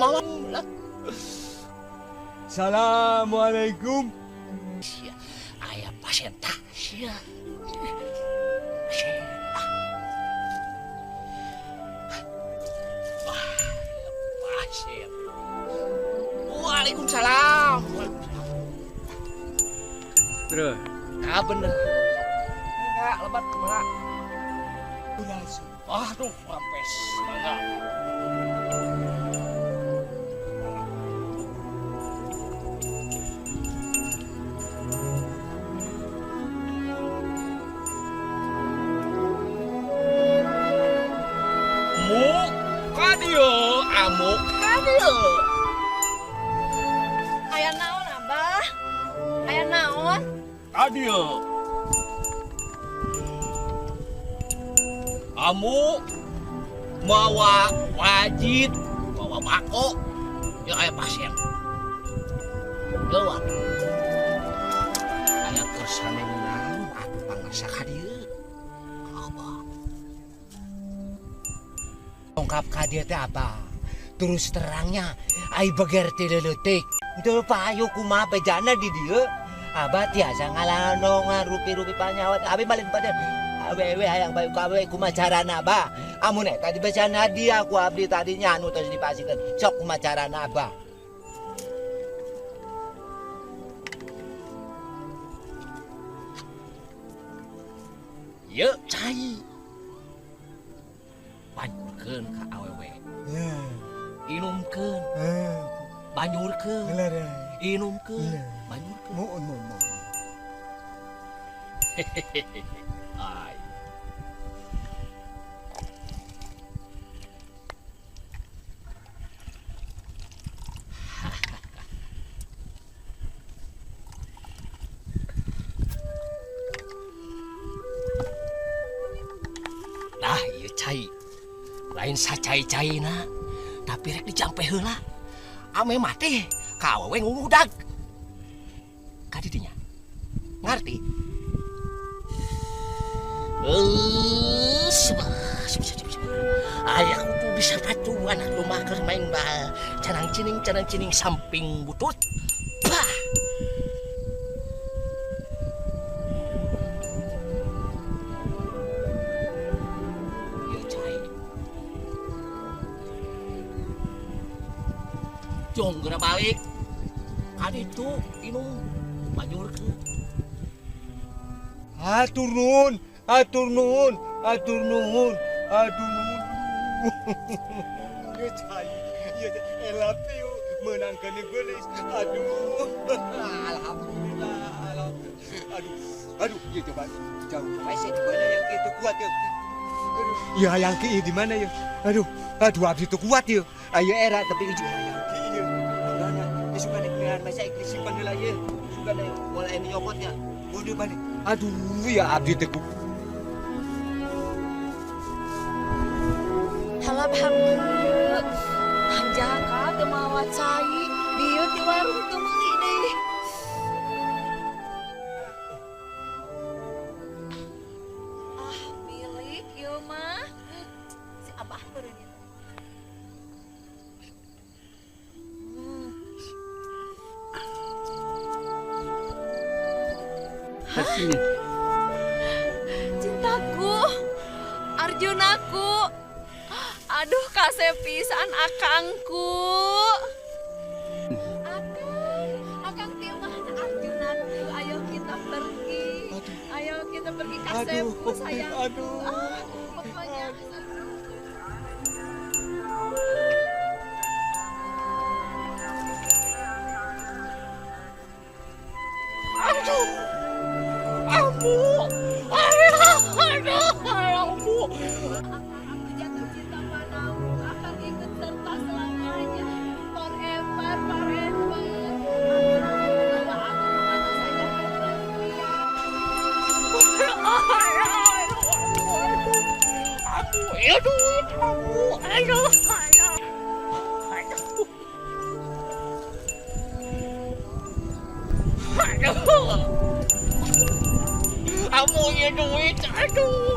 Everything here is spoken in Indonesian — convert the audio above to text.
mama. Assalamualaikum. Sia, ayah pasien tak sia. Pasien tak. Wah, pasien. Waalaikumsalam. Bro, Ah bener. Enggak lebat kemana? udah Aduh, mampes. Enggak. Amuk kadieu. Aya naon, Abah? Aya naon? Kadieu. Amuk mawa wajib, mawa bako, ya aya pasien. Lewat. Aya kersane naon atuh pangarsa kadieu. Abah. Ungkap kadieu teh apa? Terus terangnya, ai beger ti leutik. Itu payu kumaha bejana di dieu. Abah tiasa ngalanongan rupi-rupi panyawat. Abi balik pada awewe hayang bayu kawe kumaha carana Abah. Amun eta dibejana dia ku abdi tadinya anu tos dipasikeun. Sok kumaha carana Abah. Ye cai. Panjurkeun ka awewe. Inumkeun, banyurkeun, inumkeun, banyurkeun. Mohon. Ay. Nah, ieu cai. Lain sacai-caina. Tapi rek dicampe heula. Ame mati ka awewe ngudag. Ka didinya. Ngarti? Ayah kudu bisa patu anak rumah keur main bah. Canang cining samping butut. Bah. Jong geura balik. Kaditu inung banyurkeun. Atur nuhun. Ieu cai, I love you. Menangkan gelis. Aduh. Alhamdulillah. Aduh, ieu coba jauh. Masih di mana yang itu kuat ya? Ya yang ki di mana ya? Aduh, abdi itu kuat ya. Ayo era tapi ujung yang ki ya. Mana? Dia suka dengan bahasa Inggris simpan heula ye. Suka da mulai nyokotnya. Bodoh balik. Aduh, ya abdi teh Halap hamdeu. Hanjaka teu mawa cai. Dieu ti warung teu meuli deui. Ah, milik ieu mah. Si Abah teureun ieu. Kasih. Cintaku, Arjunaku, aduh kasih pisan akangku. Akang ti mana Arjunaku, ayo kita pergi. Ayo kita pergi kasihku sayangku. Pokoknya. Aku jatuh cinta padamu, akan ikut serta selamanya, forever. Bawa aku kemana saja Aku duit kamu. Aduh. Kamu punya duit, aduh,